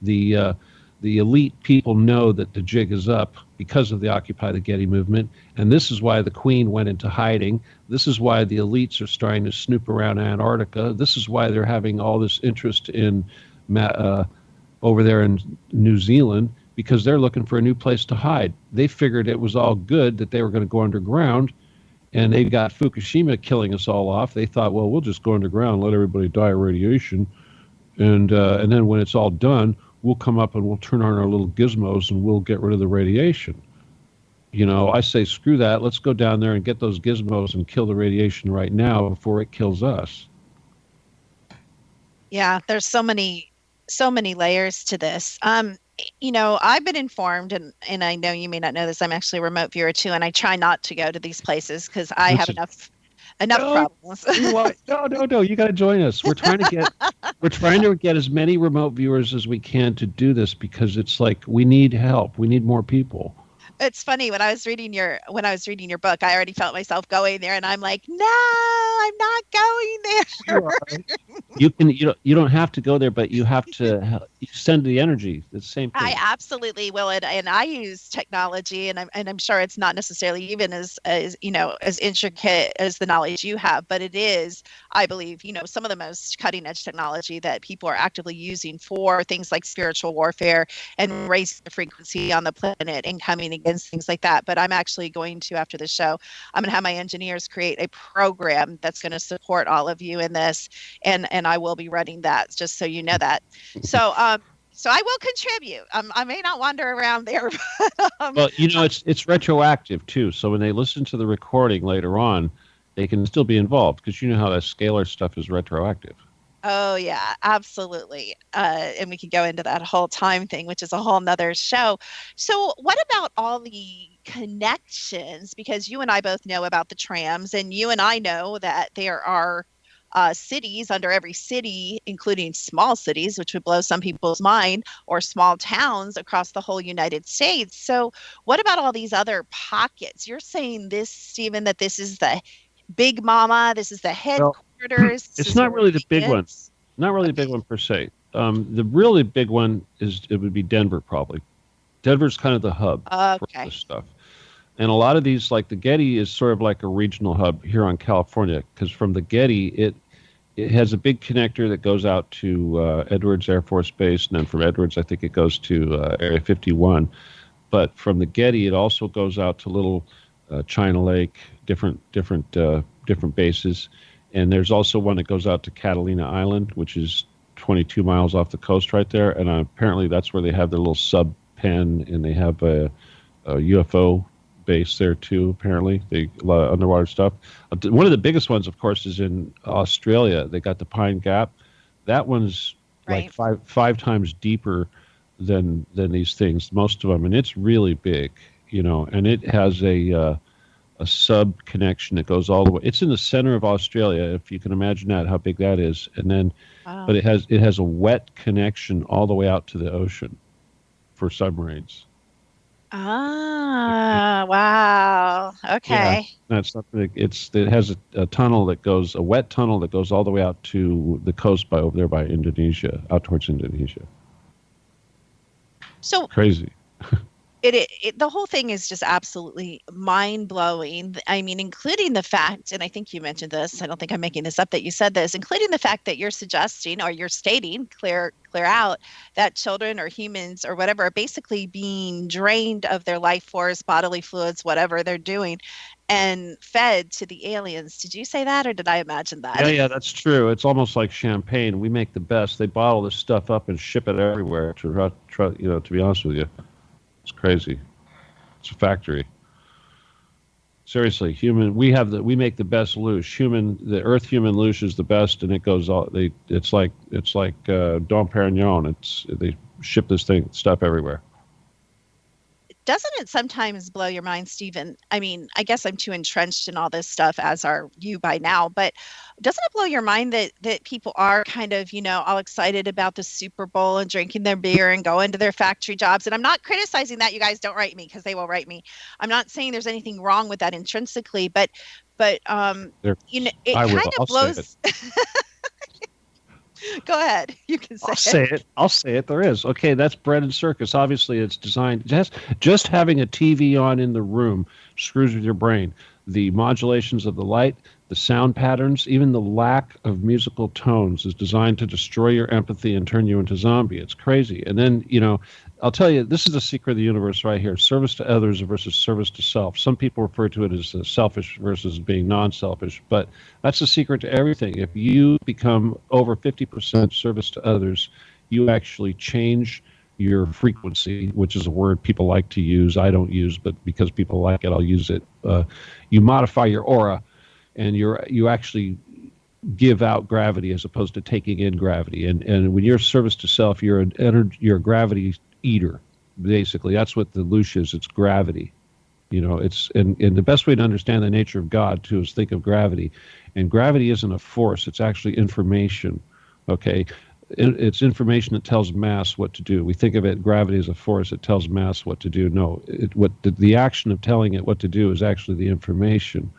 The elite people know that the jig is up because of the Occupy the Getty movement. And this is why the Queen went into hiding. This is why the elites are starting to snoop around Antarctica. This is why they're having all this interest in over there in New Zealand, because they're looking for a new place to hide. They figured it was all good that they were going to go underground, and they got Fukushima killing us all off. They thought, well, we'll just go underground, let everybody die of radiation, and then when it's all done, we'll come up and we'll turn on our little gizmos and we'll get rid of the radiation. You know, I say, screw that. Let's go down there and get those gizmos and kill the radiation right now before it kills us.
Yeah, there's so many layers to this. You know, I've been informed, and I know you may not know this, I'm actually a remote viewer too, and I try not to go to these places because I have enough problems.
No, you got to join us. We're trying to get as many remote viewers as we can to do this, because it's like we need help. We need more people.
It's funny, when I was reading your book, I already felt myself going there, and I'm like, no, I'm not going there.
You don't have to go there, but you have to send the energy. It's the same thing.
I absolutely will, and I use technology, and I'm sure it's not necessarily even as intricate as the knowledge you have, but it is, I believe, some of the most cutting edge technology that people are actively using for things like spiritual warfare and raising the frequency on the planet and coming against things like that. But I'm actually going to, after the show, I'm going to have my engineers create a program that's going to support all of you in this, and I will be running that, just so you know that. So I will contribute. I may not wander around there. But,
well, it's retroactive too. So when they listen to the recording later on, they can still be involved, because you know how that scalar stuff is retroactive.
Oh, yeah, absolutely. And we can go into that whole time thing, which is a whole nother show. So what about all the connections? Because you and I both know about the trams, and you and I know that there are cities under every city, including small cities, which would blow some people's mind, or small towns across the whole United States. So what about all these other pockets? You're saying this, Stephen, that this is the big mama, this is the headquarters.
It's not really the big one. Not really the big one per se. The really big one it would be Denver, probably. Denver's kind of the hub for this stuff. And a lot of these, like the Getty, is sort of like a regional hub here on California, because from the Getty, it has a big connector that goes out to Edwards Air Force Base, and then from Edwards, I think it goes to Area 51. But from the Getty, it also goes out to Little China Lake, different bases. And there's also one that goes out to Catalina Island, which is 22 miles off the coast right there. And apparently that's where they have their little sub Japan, and they have a UFO base there too. Apparently, a lot of underwater stuff. One of the biggest ones, of course, is in Australia. They got the Pine Gap. That one's like five times deeper than these things. Most of them, and it's really big, And it has a sub connection that goes all the way. It's in the center of Australia, if you can imagine that, how big that is. And then, but it has a wet connection all the way out to the ocean for submarines.
Wow. Okay.
Yeah, that's something. It has a tunnel that goes, a wet tunnel that goes all the way out to the coast over there by Indonesia, out towards Indonesia.
So
crazy.
The whole thing is just absolutely mind-blowing. I mean, including the fact, and I think you mentioned this, I don't think I'm making this up, that you said this, including the fact that you're suggesting, or you're stating clear out, that children or humans or whatever are basically being drained of their life force, bodily fluids, whatever they're doing, and fed to the aliens. Did you say that, or did I imagine that?
Yeah, that's true. It's almost like champagne. We make the best. They bottle this stuff up and ship it everywhere. To be honest with you. It's crazy. It's a factory. Seriously, we make the best louche. The Earth human louche is the best, and it goes all. It's like Dom Perignon. They ship this stuff everywhere.
Doesn't it sometimes blow your mind, Stephen? I mean, I guess I'm too entrenched in all this stuff, as are you by now, but doesn't it blow your mind that people are kind of, all excited about the Super Bowl and drinking their beer and going to their factory jobs? And I'm not criticizing that. You guys don't write me, because they will write me. I'm not saying there's anything wrong with that intrinsically, but it kind of blows. Go ahead. You can say it.
I'll say it. There is. Okay, that's bread and circus. Obviously, it's designed. Just having a TV on in the room screws with your brain. The modulations of the light, the sound patterns, even the lack of musical tones is designed to destroy your empathy and turn you into a zombie. It's crazy. And then, I'll tell you, this is the secret of the universe right here. Service to others versus service to self. Some people refer to it as selfish versus being non-selfish, but that's the secret to everything. If you become over 50% service to others, you actually change your frequency, which is a word people like to use. I don't use, but because people like it, I'll use it. You modify your aura, and you actually give out gravity as opposed to taking in gravity. And when you're service to self, you're a gravity eater. Basically, that's what the louche is. It's gravity. It's and the best way to understand the nature of God too is think of gravity. And gravity isn't a force; it's actually information. Okay. It's information that tells mass what to do. We think of it, gravity as a force that tells mass what to do. No, the action of telling it what to do is actually the information.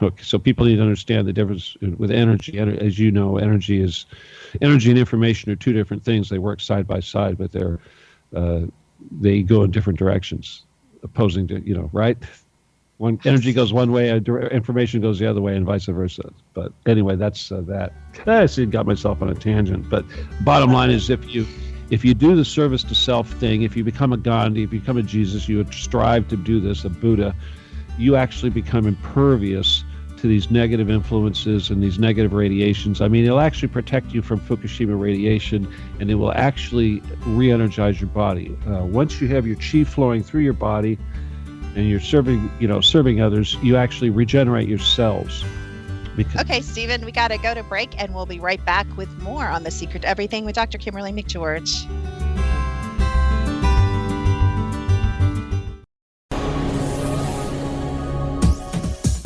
Okay, so people need to understand the difference with energy. As you know, energy and information are two different things. They work side by side, but they go in different directions, opposing to, right? One energy goes one way, information goes the other way, and vice versa. But anyway, that's that. I got myself on a tangent. But bottom line is, if you do the service to self thing, if you become a Gandhi, if you become a Jesus, you would strive to do this, a Buddha, you actually become impervious to these negative influences and these negative radiations. I mean, it'll actually protect you from Fukushima radiation, and it will actually re-energize your body. Once you have your chi flowing through your body, and you're serving others, you actually regenerate your cells.
Okay, Stephen, we got to go to break, and we'll be right back with more on The Secret to Everything with Dr. Kimberly McGeorge.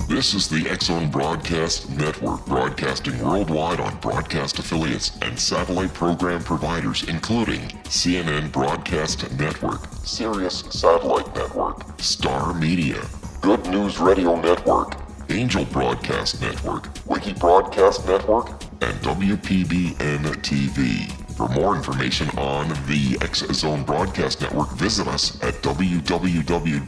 This is the X-Zone Broadcast Network, broadcasting worldwide on broadcast affiliates and satellite program providers, including CNN Broadcast Network, Sirius Satellite Network, Star Media, Good News Radio Network, Angel Broadcast Network, Wiki Broadcast Network, and WPBN TV. For more information on the X-Zone Broadcast Network, visit us at www.xzbn.net.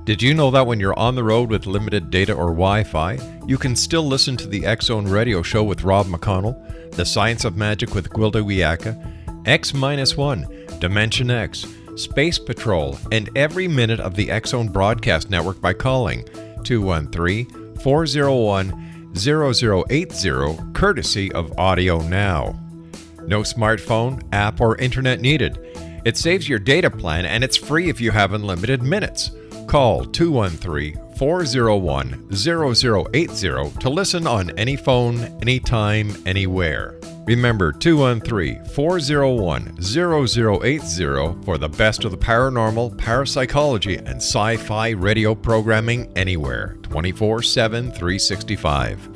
Did you know that when you're on the road with limited data or Wi-Fi, you can still listen to the X-Zone Radio Show with Rob McConnell, The Science of Magic with Gwilda Wiyaka, X-1, Dimension X, Space Patrol, and every minute of the X Zone Broadcast Network by calling 213-401-0080, courtesy of Audio Now. No smartphone, app, or internet needed. It saves your data plan and it's free if you have unlimited minutes. Call 213-401-0080 to listen on any phone, anytime, anywhere. Remember 213-401-0080 for the best of the paranormal, parapsychology, and sci-fi radio programming anywhere, 24/7, 365.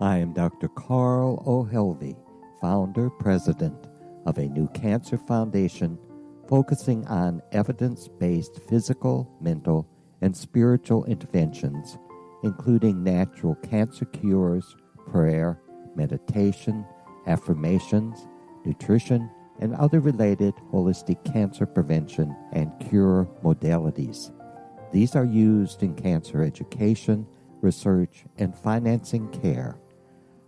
I am Dr. Carl O'Helvey, founder, president of a new cancer foundation focusing on evidence-based physical, mental, and spiritual interventions, including natural cancer cures, prayer, meditation, affirmations, nutrition, and other related holistic cancer prevention and cure modalities. These are used in cancer education, research, and financing care.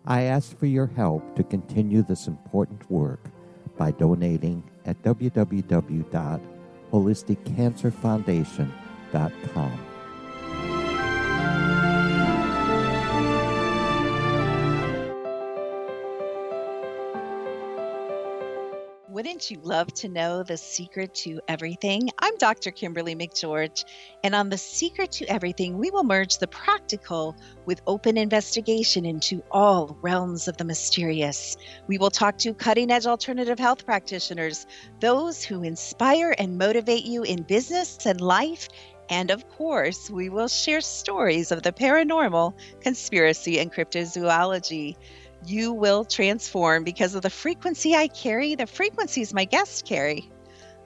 I ask for your help to continue this important work by donating at www.holisticcancerfoundation.com.
Wouldn't you love to know the secret to everything? I'm Dr. Kimberly McGeorge, and on The Secret to Everything, we will merge the practical with open investigation into all realms of the mysterious. We will talk to cutting-edge alternative health practitioners, those who inspire and motivate you in business and life, and of course, we will share stories of the paranormal, conspiracy, and cryptozoology. You will transform because of the frequency I carry, the frequencies my guests carry.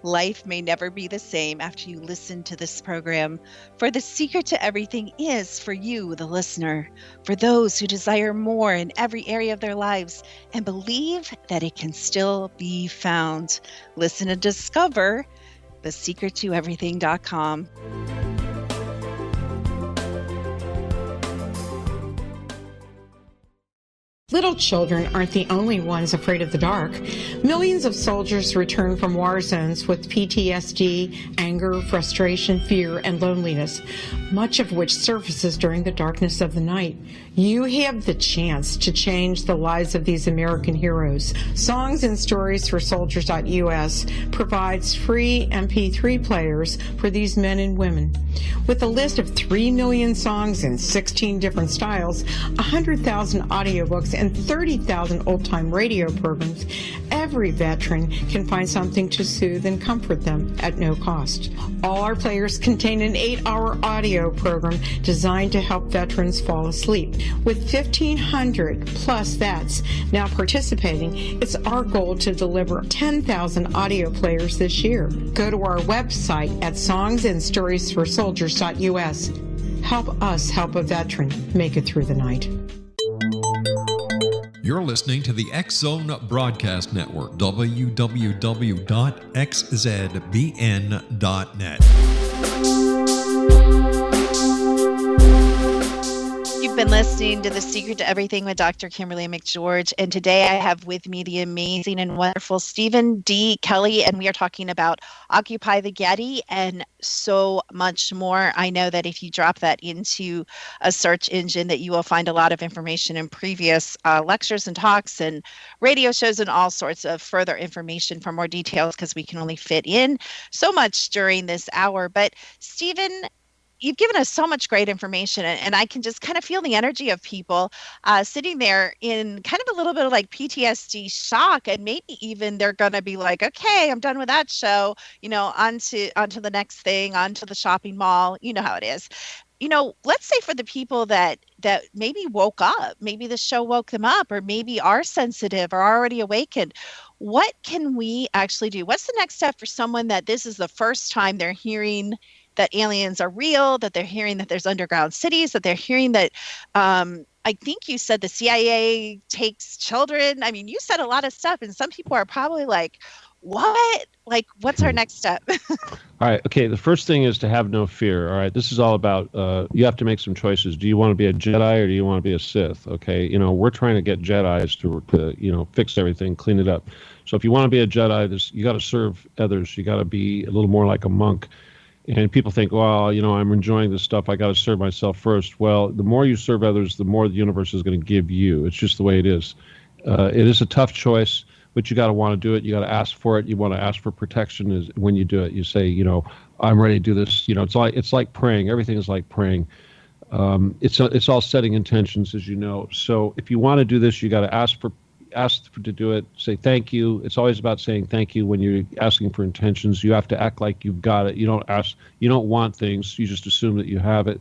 Life may never be the same after you listen to this program, for the secret to everything is for you, the listener, for those who desire more in every area of their lives and believe that it can still be found. Listen and discover thesecrettoeverything.com.
Little children aren't the only ones afraid of the dark. Millions of soldiers return from war zones with PTSD, anger, frustration, fear, and loneliness, much of which surfaces during the darkness of the night. You have the chance to change the lives of these American heroes. Songs and Stories for Soldiers.us provides free MP3 players for these men and women. With a list of 3 million songs in 16 different styles, 100,000 audiobooks, and 30,000 old-time radio programs, every veteran can find something to soothe and comfort them at no cost. All our players contain an 8-hour audio program designed to help veterans fall asleep. With 1,500 plus vets now participating, it's our goal to deliver 10,000 audio players this year. Go to our website at songsandstoriesforsoldiers.us. Help us help a veteran make it through the night.
You're listening to the X Zone Broadcast Network, www.xzbn.net.
You've been listening to The Secret to Everything with Dr. Kimberly McGeorge, and today I have with me the amazing and wonderful Stephen D. Kelley, and we are talking about Occupy the Getty and so much more. I know that if you drop that into a search engine that you will find a lot of information in previous lectures and talks and radio shows and all sorts of further information for more details because we can only fit in so much during this hour. But Stephen, you've given us so much great information, and I can just kind of feel the energy of people sitting there in kind of a little bit of like PTSD shock, and maybe even they're going to be like, okay, I'm done with that show, on to the next thing, on to the shopping mall. You know how it is. Let's say for the people that maybe woke up, maybe the show woke them up, or maybe are sensitive or already awakened. What can we actually do? What's the next step for someone that this is the first time they're hearing that aliens are real, that they're hearing that there's underground cities, that they're hearing that, I think you said the CIA takes children. I mean, you said a lot of stuff, and some people are probably like, What's our next step?
All right. Okay. The first thing is to have no fear. All right. This is all about, you have to make some choices. Do you want to be a Jedi or do you want to be a Sith? Okay. We're trying to get Jedis to fix everything, clean it up. So if you want to be a Jedi, you got to serve others. You got to be a little more like a monk. And people think, well, I'm enjoying this stuff. I got to serve myself first. Well, the more you serve others, the more the universe is going to give you. It's just the way it is. It is a tough choice, but you got to want to do it. You got to ask for it. You want to ask for protection. Is when you do it, you say, I'm ready to do this. It's like praying. Everything is like praying. It's all setting intentions, as you know. So if you want to do this, you got to ask to do it. Say thank you. It's always about saying thank you when you're asking for intentions. You have to act like you've got it. You don't ask. You don't want things. You just assume that you have it.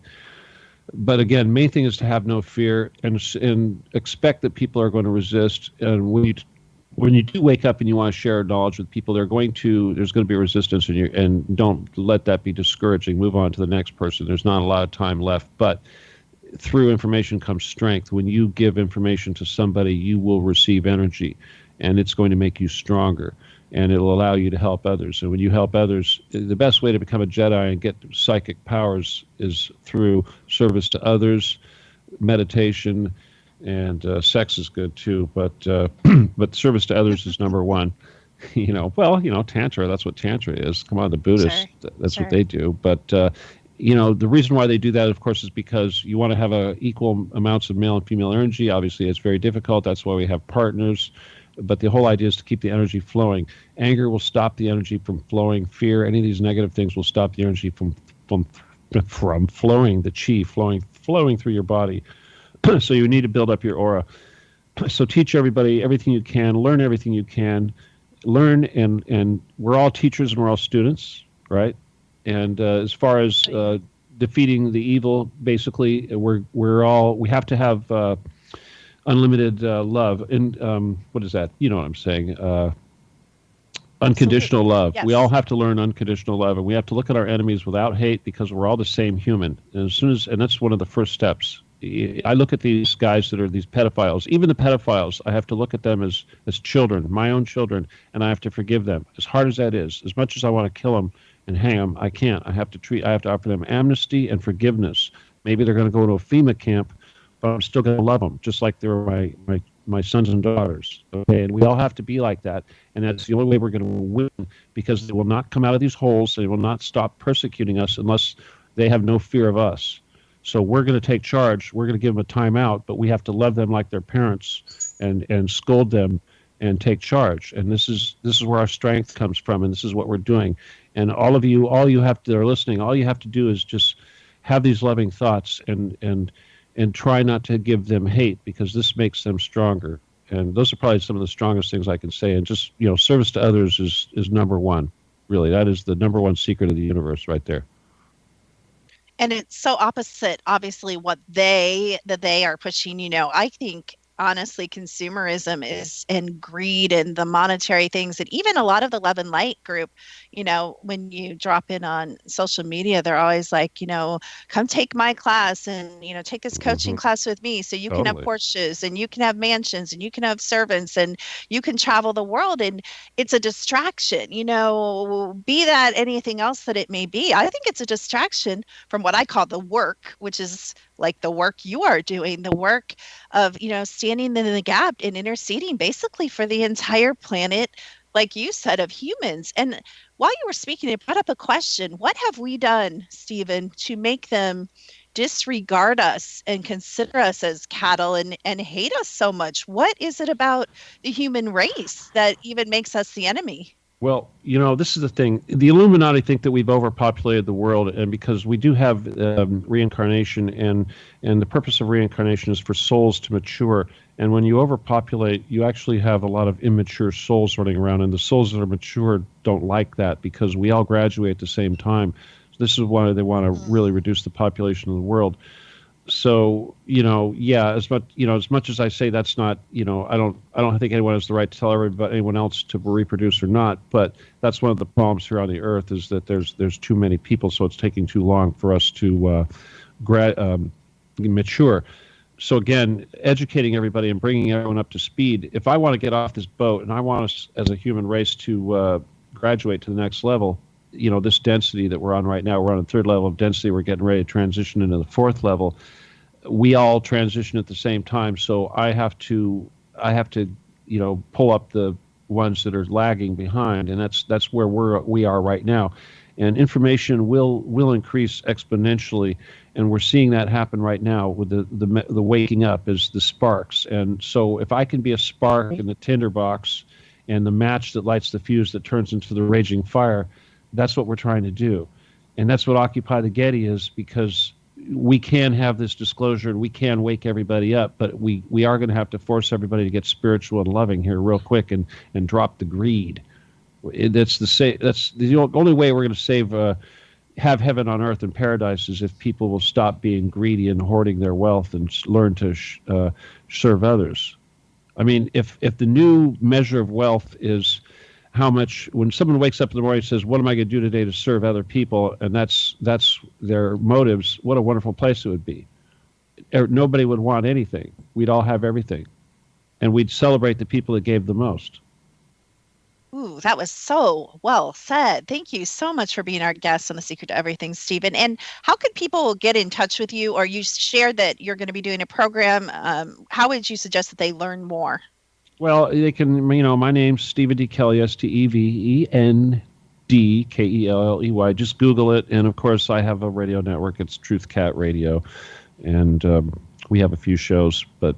But again, main thing is to have no fear and expect that people are going to resist. And when you do wake up and you want to share knowledge with people, there's going to be resistance, and don't let that be discouraging. Move on to the next person. There's not a lot of time left, but through information comes strength. When you give information to somebody, you will receive energy, and it's going to make you stronger, and it'll allow you to help others. And when you help others, the best way to become a Jedi and get psychic powers is through service to others, meditation, and sex is good too, but service to others is number one. Tantra, that's what Tantra is. Come on, the Buddhists, that's what they do. But the reason why they do that, of course, is because you want to have equal amounts of male and female energy. Obviously, it's very difficult. That's why we have partners. But the whole idea is to keep the energy flowing. Anger will stop the energy from flowing. Fear, any of these negative things will stop the energy from flowing, the chi flowing through your body. So you need to build up your aura. So teach everybody everything you can. Learn everything you can. Learn, and we're all teachers and we're all students, right? And as far as defeating the evil, basically, we have to have unlimited love. And what is that? You know what I'm saying? Unconditional love. Yes. We all have to learn unconditional love, and we have to look at our enemies without hate, because we're all the same human. And that's one of the first steps. I look at these guys that are these pedophiles. Even the pedophiles, I have to look at them as children, my own children, and I have to forgive them. As hard as that is, as much as I want to kill them and hang them, I can't. I have to offer them amnesty and forgiveness. Maybe they're going to go to a FEMA camp, but I'm still going to love them, just like they're my sons and daughters. Okay, and we all have to be like that, and that's the only way we're going to win, because they will not come out of these holes. They will not stop persecuting us unless they have no fear of us. So we're going to take charge. We're going to give them a timeout, but we have to love them like their parents and scold them and take charge. And this is where our strength comes from, and this is what we're doing. And all you are listening, all you have to do is just have these loving thoughts and try not to give them hate, because this makes them stronger. And those are probably some of the strongest things I can say. And just, service to others is number one. Really, that is the number one secret of the universe right there.
And it's so opposite, obviously, what they are pushing. I think, honestly, consumerism is, and greed and the monetary things, and even a lot of the Love and Light group, when you drop in on social media, they're always like, come take my class and, take this coaching class with me so you can have Porsches and you can have mansions and you can have servants and you can travel the world. And it's a distraction, be that anything else that it may be. I think it's a distraction from what I call the work, which is like the work you are doing, the work of, standing in the gap and interceding basically for the entire planet, like you said, of humans. And while you were speaking, it brought up a question. What have we done, Stephen, to make them disregard us and consider us as cattle and hate us so much? What is it about the human race that even makes us the enemy?
Well, this is the thing. The Illuminati think that we've overpopulated the world, and because we do have reincarnation, and the purpose of reincarnation is for souls to mature. And when you overpopulate, you actually have a lot of immature souls running around, and the souls that are mature don't like that, because we all graduate at the same time. So this is why they want to really reduce the population of the world. So, as much as I say that's not, I don't think anyone has the right to tell anyone else to reproduce or not. But that's one of the problems here on the earth, is that there's too many people, so it's taking too long for us to mature. So again, educating everybody and bringing everyone up to speed. If I want to get off this boat and I want us as a human race to graduate to the next level, this density that we're on right now, we're on the third level of density. We're getting ready to transition into the fourth level. We all transition at the same time. So I have to, pull up the ones that are lagging behind, and that's where we are right now. And information will increase exponentially, and we're seeing that happen right now with the waking up is the sparks. And so if I can be a spark in the tinderbox and the match that lights the fuse that turns into the raging fire, that's what we're trying to do. And that's what Occupy the Getty is, because we can have this disclosure and we can wake everybody up, but we are going to have to force everybody to get spiritual and loving here real quick and drop the greed. That's the only way we're going to save, have heaven on earth and paradise, is if people will stop being greedy and hoarding their wealth and learn to serve others. I mean, if the new measure of wealth is how much, when someone wakes up in the morning and says, what am I going to do today to serve other people, and that's their motives, what a wonderful place it would be. Nobody would want anything. We'd all have everything. And we'd celebrate the people that gave the most.
Ooh, that was so well said. Thank you so much for being our guest on The Secret to Everything, Stephen. And how could people get in touch with you? Or you shared that you're going to be doing a program. How would you suggest that they learn more?
Well, they can, my name's Stephen D. Kelley, STEVENDKELLEY. Just Google it. And of course, I have a radio network. It's Truth Cat Radio. And we have a few shows, but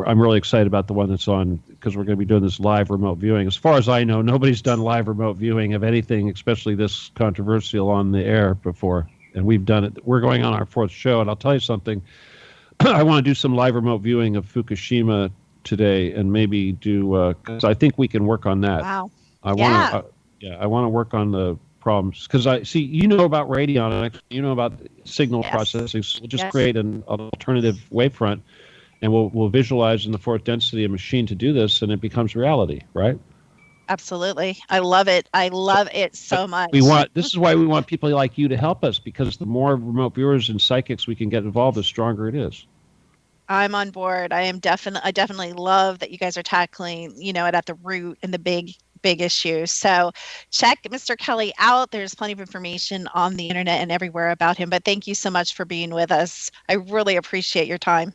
I'm really excited about the one that's on, because we're going to be doing this live remote viewing. As far as I know, nobody's done live remote viewing of anything, especially this controversial, on the air before. And we've done it. We're going on our fourth show. And I'll tell you something. I want to do some live remote viewing of Fukushima today, and maybe do, because I think we can work on that.
Wow.
I want to work on the problems, because I see, about radionics, about signal processing. So we'll just create an alternative wavefront, and we'll visualize in the fourth density a machine to do this, and it becomes reality, right?
Absolutely. I love it. I love it so much.
This is why we want people like you to help us, because the more remote viewers and psychics we can get involved, the stronger it is.
I'm on board. I definitely love that you guys are tackling, it at the root and the big issue. So check Mr. Kelley out. There's plenty of information on the internet and everywhere about him. But thank you so much for being with us. I really appreciate your time.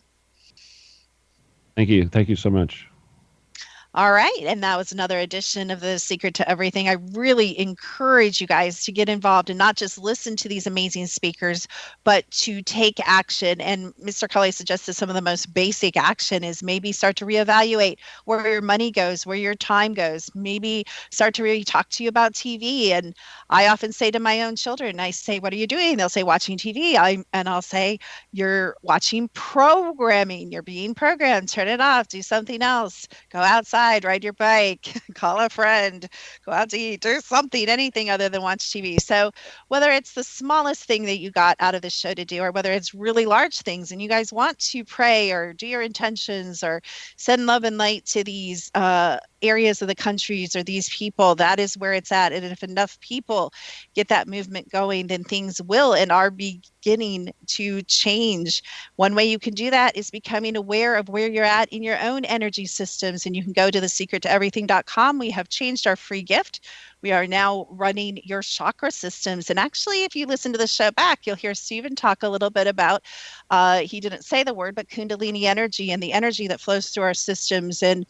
Thank you. Thank you so much.
All right. And that was another edition of The Secret to Everything. I really encourage you guys to get involved and not just listen to these amazing speakers, but to take action. And Mr. Kelley suggested some of the most basic action is maybe start to reevaluate where your money goes, where your time goes. Maybe start to really talk to you about TV. And I often say to my own children, I say, what are you doing? They'll say, watching TV. And I'll say, you're watching programming. You're being programmed. Turn it off. Do something else. Go outside. Ride your bike, call a friend, go out to eat, do something, anything other than watch TV. So whether it's the smallest thing that you got out of the show to do, or whether it's really large things and you guys want to pray or do your intentions or send love and light to these areas of the countries or these people, that is where it's at. And if enough people get that movement going, then things will and are beginning to change. One way you can do that is becoming aware of where you're at in your own energy systems. And you can go to thesecrettoeverything.com. We have changed our free gift. We are now running your chakra systems. And actually, if you listen to the show back, you'll hear Stephen talk a little bit about, he didn't say the word, but Kundalini energy and the energy that flows through our systems. And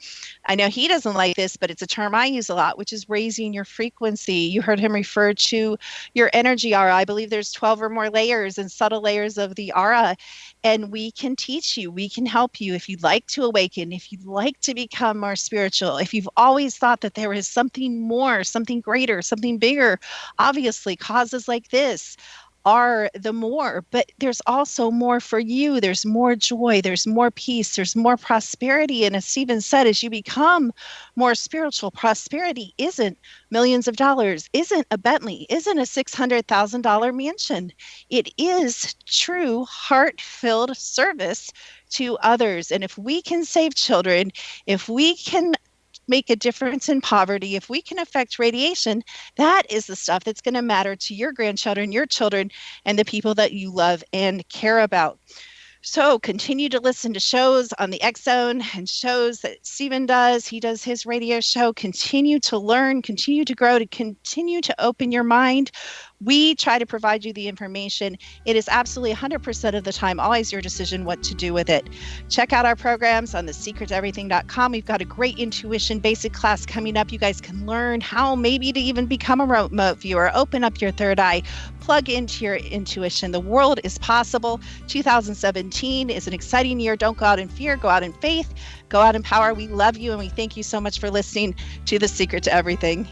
I know he doesn't like this, but it's a term I use a lot, which is raising your frequency. You heard him refer to your energy aura. I believe there's 12 or more layers and subtle layers of the aura. And we can teach you, we can help you if you'd like to awaken, if you'd like to become more spiritual, if you've always thought that there is something more, something greater, something bigger. Obviously, causes like this are the more, but there's also more for you. There's more joy, there's more peace, there's more prosperity. And as Stephen said, as you become more spiritual, prosperity isn't millions of dollars, isn't a Bentley, isn't a $600,000 mansion. It is true heart-filled service to others. And if we can save children, if we can make a difference in poverty, if we can affect radiation, that is the stuff that's going to matter to your grandchildren, your children, and the people that you love and care about. So continue to listen to shows on the X Zone and shows that Stephen does. He does his radio show. Continue to learn, continue to grow, to continue to open your mind. We try to provide you the information. It is absolutely 100% of the time always your decision what to do with it. Check out our programs on thesecrettoeverything.com. We've got a great intuition basic class coming up. You guys can learn how maybe to even become a remote viewer, open up your third eye, plug into your intuition. The world is possible. 2017 is an exciting year. Don't go out in fear, go out in faith, go out in power. We love you and we thank you so much for listening to The Secret to Everything.